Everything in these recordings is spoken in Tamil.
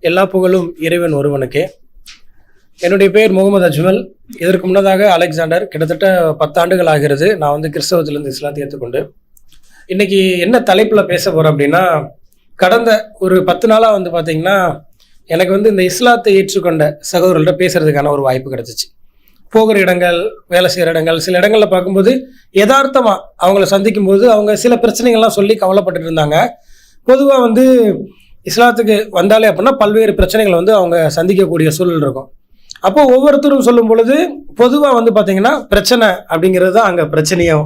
எல்லா புகழும் இறைவன் ஒருவனுக்கே. என்னுடைய பேர் முகமது அஜ்மல். இதற்கு முன்னதாக அலெக்சாண்டர். கிட்டத்தட்ட 10 ஆண்டுகள் ஆகிறது நான் கிறிஸ்தவத்திலிருந்து இஸ்லாத்தை ஏற்றுக்கொண்டு. இன்னைக்கு என்ன தலைப்பில் பேச போகிறேன் அப்படின்னா, கடந்த ஒரு 10 நாளாக பார்த்தீங்கன்னா எனக்கு இந்த இஸ்லாத்தை ஏற்றுக்கொண்ட சகோதரர்கள்ட்ட பேசுறதுக்கான ஒரு வாய்ப்பு கிடைச்சிச்சு. போகிற இடங்கள், வேலை செய்கிற இடங்கள், சில இடங்களில் பார்க்கும்போது யதார்த்தமாக அவங்கள சந்திக்கும் போது அவங்க சில பிரச்சனைகள்லாம் சொல்லி கவலைப்பட்டுட்டு இருந்தாங்க. பொதுவாக இஸ்லாத்துக்கு வந்தாலே அப்படின்னா பல்வேறு பிரச்சனைகள் அவங்க சந்திக்கக்கூடிய சூழல் இருக்கும். அப்போ ஒவ்வொருத்தரும் சொல்லும் பொழுது பொதுவாக பார்த்தீங்கன்னா பிரச்சனை அப்படிங்கிறது தான் அங்கே பிரச்சனையும்.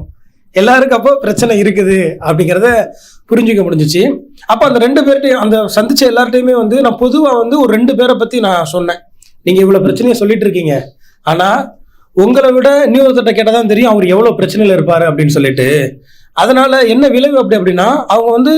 எல்லாருக்கும் அப்போ பிரச்சனை இருக்குது அப்படிங்கிறத புரிஞ்சுக்க முடிஞ்சிச்சு. அப்போ அந்த 2 பேர்ட்டையும் அந்த சந்திச்ச எல்லார்ட்டையுமே நான் பொதுவாக ஒரு 2 பேரை பற்றி நான் சொன்னேன். நீங்கள் இவ்வளோ பிரச்சனையை சொல்லிட்டு இருக்கீங்க, ஆனால் உங்களை விட இன்னொருத்தட்ட கேட்டால் தான் தெரியும் அவர் எவ்வளோ பிரச்சனையில் இருப்பார் அப்படின்னு சொல்லிட்டு. அதனால என்ன விளைவு அப்படின்னா அவங்க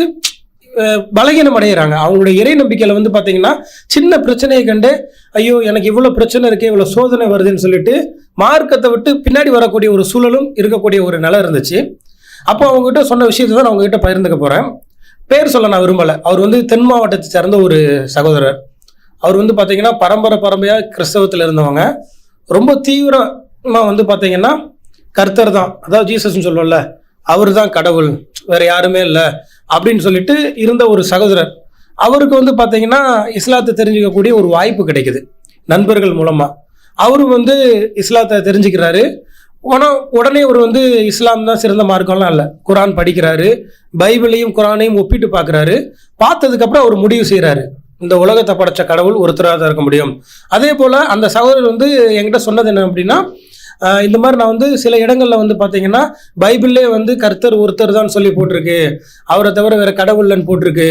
பலகீனம் அடைகிறாங்க. அவங்களுடைய இறை நம்பிக்கையில் பார்த்தீங்கன்னா சின்ன பிரச்சனையை கண்டு ஐயோ எனக்கு இவ்வளோ பிரச்சனை இருக்கு, இவ்வளோ சோதனை வருதுன்னு சொல்லிட்டு மார்க்கத்தை விட்டு பின்னாடி வரக்கூடிய ஒரு சூழலும் இருக்கக்கூடிய ஒரு நிலை இருந்துச்சு. அப்போ அவங்ககிட்ட சொன்ன விஷயத்தை தான் நான் அவங்ககிட்ட பகிர்ந்துக்க போகிறேன். பேர் சொல்ல நான் விரும்பலை. அவர் தென் மாவட்டத்தை சேர்ந்த ஒரு சகோதரர். அவர் பார்த்தீங்கன்னா பரம்பரையாக கிறிஸ்தவத்தில் இருந்தவங்க. ரொம்ப தீவிரமாக பார்த்தீங்கன்னா கர்த்தர் தான், அதாவது ஜீசஸ்ன்னு சொல்லுவோம்ல, அவர் தான் கடவுள், வேற யாருமே இல்லை அப்படின்னு சொல்லிட்டு இருந்த ஒரு சகோதரர். அவருக்கு பார்த்தீங்கன்னா இஸ்லாத்தை தெரிஞ்சுக்கக்கூடிய ஒரு வாய்ப்பு கிடைக்குது நண்பர்கள் மூலமா. அவரும் இஸ்லாத்தை தெரிஞ்சுக்கிறாரு. ஆனால் உடனே அவர் இஸ்லாம் தான் சிறந்த மார்க்கம்லாம் இல்லை, குரான் படிக்கிறாரு, பைபிளையும் குரானையும் ஒப்பிட்டு பார்க்குறாரு. பார்த்ததுக்கப்புறம் அவர் முடிவு செய்கிறாரு, இந்த உலகத்தை படைச்ச கடவுள் ஒருத்தராக தான் இருக்க முடியும். அதே போல் அந்த சகோதரர் என்கிட்ட சொன்னது என்ன அப்படின்னா, இந்த மாதிரி நான் சில இடங்களில் பார்த்தீங்கன்னா பைபிள்லே கர்த்தர் ஒருத்தர் தான் சொல்லி போட்டிருக்கு, அவரை தவிர வேற கடவுள்லன்னு போட்டிருக்கு.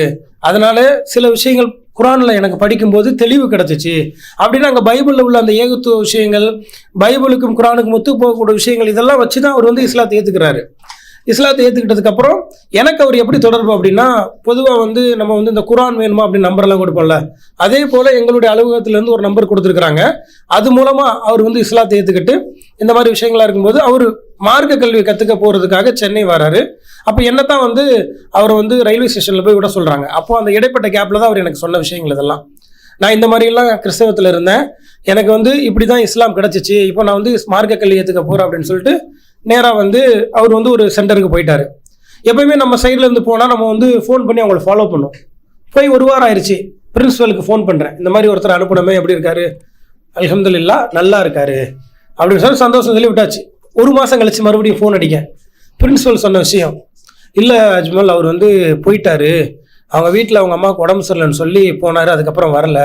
அதனால சில விஷயங்கள் குரானில் எனக்கு படிக்கும்போது தெளிவு கிடச்சிச்சு அப்படின்னா, அங்கே பைபிளில் உள்ள அந்த ஏகத்துவ விஷயங்கள், பைபிளுக்கும் குரானுக்கும் ஒத்து போகக்கூடிய விஷயங்கள், இதெல்லாம் வச்சு தான் அவர் இஸ்லாத்தை ஏற்றுக்கிறாரு. இஸ்லாத்தை ஏற்றுக்கிட்டதுக்கப்புறம் எனக்கு அவர் எப்படி தொடர்பு அப்படின்னா, பொதுவாக நம்ம இந்த குரான் வேணுமா அப்படின்னு நம்பரெல்லாம் கொடுப்போம்ல, அதே போல் எங்களுடைய அலுவலகத்திலேருந்து ஒரு நம்பர் கொடுத்துருக்குறாங்க. அது மூலமாக அவர் இஸ்லாத்தை ஏற்றுக்கிட்டு இந்த மாதிரி விஷயங்களாக இருக்கும்போது அவர் மார்க்க கல்வி கற்றுக்க போகிறதுக்காக சென்னை வராரு. அப்போ என்னத்தான் அவர் ரயில்வே ஸ்டேஷனில் போய் விட சொல்கிறாங்க. அப்போ அந்த இடைப்பட்ட கேப்பில் தான் அவர் எனக்கு சொன்ன விஷயங்கள் இதெல்லாம். நான் இந்த மாதிரிலாம் கிறிஸ்தவத்தில் இருந்தேன், எனக்கு இப்படி தான் இஸ்லாம் கிடச்சிச்சு, இப்போ நான் மார்க்க கல்வி ஏற்றுக்க போகிறேன் அப்படின்னு சொல்லிட்டு நேராக அவர் ஒரு சென்டருக்கு போயிட்டாரு. எப்பயுமே நம்ம சைடில் இருந்து போனால் நம்ம ஃபோன் பண்ணி அவங்கள ஃபாலோ பண்ணோம். போய் 1 வாரம் ஆயிடுச்சு. பிரின்சிபலுக்கு ஃபோன் பண்ணுறேன், இந்த மாதிரி ஒருத்தர் அனுப்பணுமே, எப்படி இருக்காரு, அல்ஹம்துலில்லாஹ் நல்லா இருக்காரு அப்படின்னு சொல்லி சந்தோஷம் சொல்லி விட்டாச்சு. 1 மாதம் கழிச்சு மறுபடியும் ஃபோன் அடிக்கேன். பிரின்சிபல் சொன்ன விஷயம், இல்லை அஜ்மல் அவர் போயிட்டாரு, அவங்க வீட்டில் அவங்க அம்மாவுக்கு உடம்பு சரியில்லைன்னு சொல்லி போனார், அதுக்கப்புறம் வரல,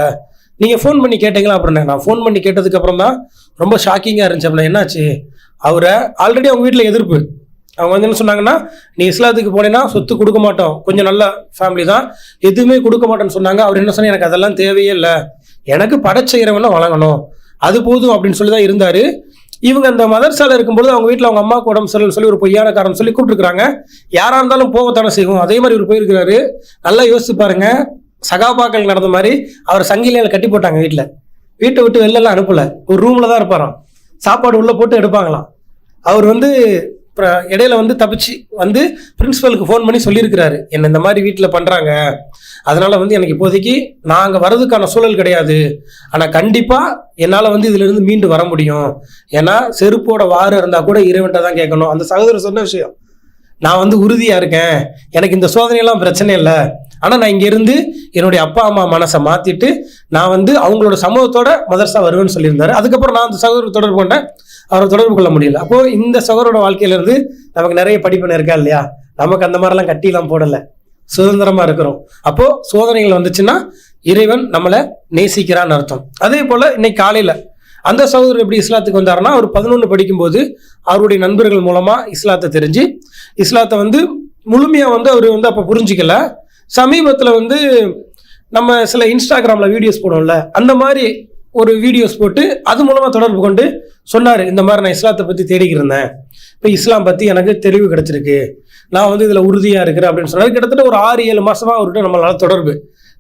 நீங்கள் ஃபோன் பண்ணி கேட்டீங்களா அப்படின்னா. நான் ஃபோன் பண்ணி கேட்டதுக்கப்புறம் தான் ரொம்ப ஷாக்கிங்காக இருந்துச்சு. அப்படின்னா என்னாச்சு, அவரை ஆல்ரெடி அவங்க வீட்டில் எதிர்ப்பு. அவங்க என்ன சொன்னாங்கன்னா, நீ இஸ்லாத்துக்கு போனேன்னா சொத்து கொடுக்க மாட்டோம், கொஞ்சம் நல்ல ஃபேமிலி தான், எதுவுமே கொடுக்க மாட்டோன்னு சொன்னாங்க. அவர் என்ன சொன்னால், எனக்கு அதெல்லாம் தேவையே இல்லை, எனக்கு படைச்ச இறைவனை வழங்கணும், அது போதும் அப்படின்னு சொல்லி தான் இருந்தார். இவங்க அந்த மதர்சால இருக்கும்போது அவங்க வீட்டில் அவங்க அம்மாவுக்கு உடம்பு சரியில்லைன்னு சொல்லி ஒரு பொய்யான காரணம் சொல்லி கூப்பிட்டுருக்காங்க. யாராக இருந்தாலும் போகத்தானே செய்வோம். அதே மாதிரி இவர் போயிருக்கிறாரு. நல்லா யோசிச்சு பாருங்க, சகாபாக்கள் நடந்த மாதிரி அவர் சங்கிலியால் கட்டி போட்டாங்க. வீட்டை விட்டு வெளிலலாம் அனுப்பல, ஒரு ரூம்ல தான் இருப்பாராம். சாப்பாடு உள்ள போட்டு எடுப்பாங்களாம். அவர் இடையில தப்பிச்சு பிரின்சிபலுக்கு ஃபோன் பண்ணி சொல்லியிருக்கிறாரு, என்ன இந்த மாதிரி வீட்டில் பண்ணுறாங்க, அதனால எனக்கு இப்போதைக்கு நான் அங்கே வர்றதுக்கான சூழல் கிடையாது, ஆனால் கண்டிப்பாக என்னால் இதிலிருந்து மீண்டு வர முடியும், ஏன்னா செருப்போட வாரம் இருந்தால் கூட இறைவன்ட்ட தான் கேட்கணும். அந்த சகோதரர் சொன்ன விஷயம், நான் உறுதியாக இருக்கேன், எனக்கு இந்த சோதனையெல்லாம் பிரச்சனை இல்லை, ஆனால் நான் இங்கேருந்து என்னுடைய அப்பா அம்மா மனசை மாற்றிட்டு நான் அவங்களோட சமூகத்தோட மதர்சா வருவேன்னு சொல்லியிருந்தாரு. அதுக்கப்புறம் நான் அந்த சகோதரர் தொடர்பு கொண்டேன், அவரை தொடர்பு கொள்ள முடியல. அப்போது இந்த சகோதரோட வாழ்க்கையிலேருந்து நமக்கு நிறைய படிப்பினை இருக்கா இல்லையா? நமக்கு அந்த மாதிரிலாம் கட்டிலாம் போடலை, சுதந்திரமாக இருக்கிறோம். அப்போது சோதனைகள் வந்துச்சுன்னா இறைவன் நம்மளை நேசிக்கிறான்னு அர்த்தம். அதே போல் இன்னைக்கு காலையில் அந்த சகோதரர் எப்படி இஸ்லாத்துக்கு வந்தாருன்னா, அவர் 11 படிக்கும்போது அவருடைய நண்பர்கள் மூலமாக இஸ்லாத்தை தெரிஞ்சு இஸ்லாத்தை முழுமையாக அவர் அப்போ புரிஞ்சிக்கல. சமீபத்தில் நம்ம சில இன்ஸ்டாகிராமில் வீடியோஸ் போடுவோம்ல, அந்த மாதிரி ஒரு வீடியோஸ் போட்டு அது மூலமாக தொடர்பு கொண்டு சொன்னார், இந்த மாதிரி நான் இஸ்லாத்தை பற்றி தேடிக்கிட்டு இருந்தேன், இப்போ இஸ்லாம் பற்றி எனக்கு தெளிவு கிடச்சிருக்கு, நான் இதில் உறுதியாக இருக்கிறேன் அப்படின்னு சொன்னார். கிட்டத்தட்ட ஒரு 6-7 மாதமாக அவர்கிட்ட நம்மளால் தொடர்பு.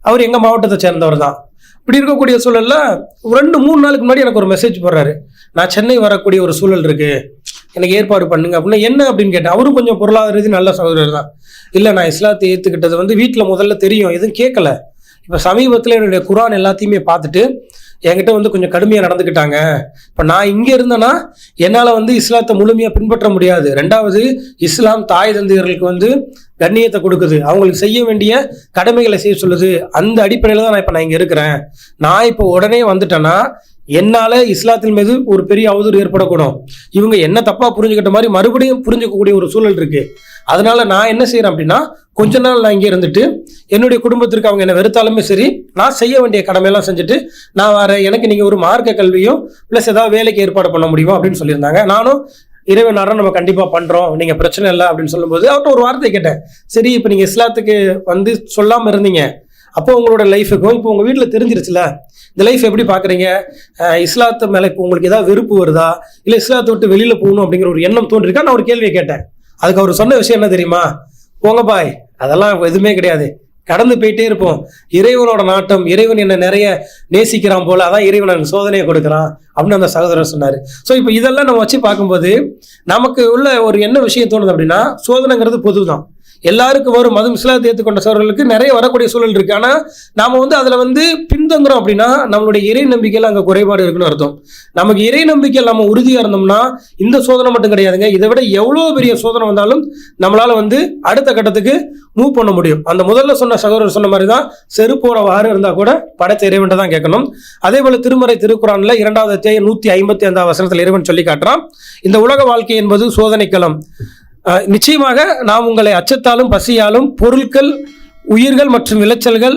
அவர் எங்கள் மாவட்டத்தை சேர்ந்தவர் தான். இப்படி இருக்கக்கூடிய சூழலில் 2-3 நாளுக்கு முன்னாடி எனக்கு ஒரு மெசேஜ் போடுறாரு, நான் சென்னை வரக்கூடிய ஒரு சூழல் இருக்குது, எனக்கு ஏற்பாடு பண்ணுங்க அப்படின்னா. என்ன அப்படின்னு கேட்டேன். அவரும் கொஞ்சம் பொருளாதார ரீதி நல்ல சகோதரர் தான். இல்லை, நான் இஸ்லாத்தை ஏற்றுக்கிட்டது வீட்டில் முதல்ல தெரியும், எதுவும் கேட்கல, இப்போ சமீபத்தில் என்னுடைய குரான் எல்லாத்தையுமே பார்த்துட்டு என்கிட்ட வந்து கொஞ்சம் கடுமையாக நடந்துக்கிட்டாங்க. இப்போ நான் இங்கே இருந்தேன்னா என்னால் வந்து இஸ்லாத்தை முழுமையாக பின்பற்ற முடியாது. ரெண்டாவது, இஸ்லாம் தாய் தந்தையர்களுக்கு வந்து கண்ணியத்தை கொடுக்குது, அவங்களுக்கு செய்ய வேண்டிய கடமைகளை செய்ய சொல்லுது. அந்த அடிப்படையில் தான் நான் இங்கே இருக்கிறேன். நான் இப்போ உடனே வந்துட்டேன்னா என்னால் இஸ்லாத்தின் மீது ஒரு பெரிய அவதூறு ஏற்படக்கூடும். இவங்க என்ன தப்பாக புரிஞ்சுக்கிட்ட மாதிரி மறுபடியும் புரிஞ்சுக்கக்கூடிய ஒரு சூழல் இருக்குது. அதனால நான் என்ன செய்கிறேன் அப்படின்னா, கொஞ்ச நாள் நான் இங்கே இருந்துட்டு என்னுடைய குடும்பத்திற்கு அவங்க என்ன வெறுத்தாலுமே சரி, நான் செய்ய வேண்டிய கடமையெல்லாம் செஞ்சுட்டு நான் வரேன். எனக்கு நீங்கள் ஒரு மார்க்க கல்வியும் ப்ளஸ் ஏதாவது வேலைக்கு ஏற்பாடு பண்ண முடியுமா அப்படின்னு சொல்லியிருந்தாங்க. நானும் இறைவன் நம்ம கண்டிப்பாக பண்ணுறோம், நீங்கள் பிரச்சனை இல்லை அப்படின்னு சொல்லும்போது அவர்கிட்ட ஒரு வார்த்தை கேட்டேன். சரி, இப்போ நீங்கள் இஸ்லாத்துக்கு வந்து சொல்லாமல் இருந்தீங்க, அப்போ உங்களோட லைஃபுக்கும் இப்போ உங்கள் வீட்டில் தெரிஞ்சிருச்சுல, இந்த லைஃப் எப்படி பார்க்குறீங்க? இஸ்லாத்து மேலே இப்போ உங்களுக்கு ஏதாவது வெறுப்பு வருதா, இல்லை இஸ்லாத்தை விட்டு வெளியில் போகணும் அப்படிங்கிற ஒரு எண்ணம் தோன்றிருக்கா? நான் ஒரு கேள்வியை கேட்டேன். அதுக்கு அவர் சொன்ன விஷயம் என்ன தெரியுமா? போங்க பாய், அதெல்லாம் எதுவுமே கிடையாது, கடந்து போயிட்டே இருப்போம். இறைவனோட நாட்டம், இறைவன் என்ன நிறைய நேசிக்கிறான் போல, அதான் இறைவன் எனக்கு சோதனையை கொடுக்குறான் அப்படின்னு அந்த சகோதரர் சொன்னார். ஸோ இப்போ இதெல்லாம் நம்ம வச்சு பார்க்கும்போது நமக்கு உள்ள ஒரு என்ன விஷயம் தோணுது அப்படின்னா, சோதனைங்கிறது பொது தான், எல்லாருக்கும் வரும். மதம் இஸ்லாத்தை ஏற்றுக்கொண்ட சகோதரர்களுக்கு நிறைய வரக்கூடிய சூழல் இருக்கு. ஆனால் நாம வந்து அதில் வந்து பின்தங்குறோம் அப்படின்னா நம்மளுடைய இறை நம்பிக்கையில் அங்கே குறைபாடு இருக்குன்னு அர்த்தம். நமக்கு இறை நம்பிக்கையில் நம்ம உறுதியாக இருந்தோம்னா இந்த சோதனை மட்டும் கிடையாதுங்க, இதை விட எவ்வளோ பெரிய சோதனை வந்தாலும் நம்மளால வந்து அடுத்த கட்டத்துக்கு மூவ் பண்ண முடியும். அந்த முதல்ல சொன்ன சகோதரர் சொன்ன மாதிரி தான், செருப்போட வாறு இருந்தால் கூட படைத்த இறைவன் தான் கேட்கணும். அதே போல திருமறை திருக்குறான்ல 2வது அத்தியாயம் 155வது வசனத்தில் இறைவன் சொல்லி காட்டுறான், இந்த உலக வாழ்க்கை என்பது சோதனைக்களம், நிச்சயமாக நாம் உங்களை அச்சத்தாலும் பசியாலும் பொருட்கள் உயிர்கள் மற்றும் விளைச்சல்கள்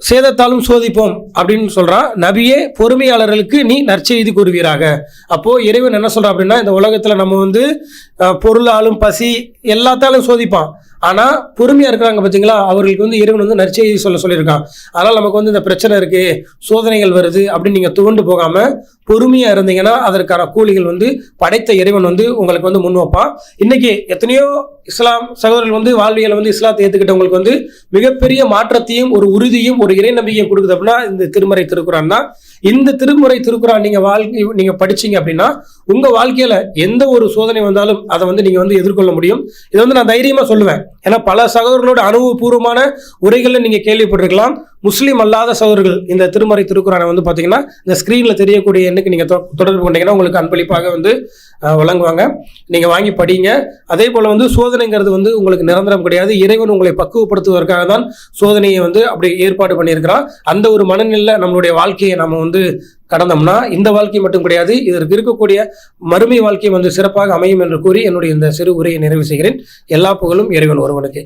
சேதத்தாலும் சோதிப்போம் அப்படின்னு சொல்றான். நபியே, பொறுமையாளர்களுக்கு நீ நற்செய்தி கூறுவீராக. அப்போ இறைவன் என்ன சொல்றான் அப்படின்னா, இந்த உலகத்துல நம்ம வந்து பொருளாலும் பசி எல்லாத்தாலும் சோதிப்பான், ஆனா பொறுமையா இருக்கிறாங்க பார்த்தீங்களா, அவர்களுக்கு வந்து இறைவன் வந்து நற்செய்தி சொல்லியிருக்கான். அதனால நமக்கு வந்து இந்த பிரச்சனை இருக்கு, சோதனைகள் வருது அப்படின்னு நீங்க துவண்டு போகாம பொறுமையா இருந்தீங்கன்னா அதற்கான கூலிகள் வந்து படைத்த இறைவன் வந்து உங்களுக்கு வந்து முன் வைப்பான். இன்னைக்கு எத்தனையோ இஸ்லாம் சகோதரர்கள் வந்து வாழ்வியலை வந்து இஸ்லாத்தை ஏற்றுக்கிட்டவங்களுக்கு வந்து மிகப்பெரிய மாற்றத்தையும் ஒரு உறுதியும் ஒரு இறை நம்பிக்கையும் கொடுக்குது அப்படின்னா இந்த திருமறை திருக்குறான் தான். இந்த திருமுறை திருக்குறான் நீங்க படிச்சீங்க அப்படின்னா உங்க வாழ்க்கையில எந்த ஒரு சோதனை வந்தாலும் அதை வந்து நீங்க வந்து எதிர்கொள்ள முடியும். இதை வந்து நான் தைரியமா சொல்லுவேன். ஏன்னா பல சகோதரர்களோட அனுபவபூர்வமான உரைகளை நீங்க கேள்விப்பட்டிருக்கலாம். முஸ்லீம் அல்லாத சகோதரர்கள் இந்த திருமறை திருக்குறானை வந்து பாத்தீங்கன்னா இந்த ஸ்கிரீன்ல தெரியக்கூடிய எண்ணுக்கு நீங்க தொடர்பு கொண்டீங்கன்னா உங்களுக்கு அன்பளிப்பாக வந்து வழங்குவாங்க. நீங்க வாங்கி படிங்க. அதே போல வந்து சோதனைங்கிறது வந்து உங்களுக்கு நிரந்தரம் கிடையாது. இறைவன் உங்களை பக்குவப்படுத்துவதற்காக தான் சோதனையை வந்து அப்படி ஏற்பாடு பண்ணியிருக்கிறான். அந்த ஒரு மனநிலையில நம்மளுடைய வாழ்க்கையை நம்ம வந்து கடந்தோம்னா இந்த வாழ்க்கை மட்டும் கிடையாது, இதற்கு இருக்கக்கூடிய மறுமை வாழ்க்கை வந்து சிறப்பாக அமையும் என்று கூறி என்னுடைய இந்த சிறு உரையை நிறைவு செய்கிறேன். எல்லா புகழும் இறைவன் ஒருவனுக்கு.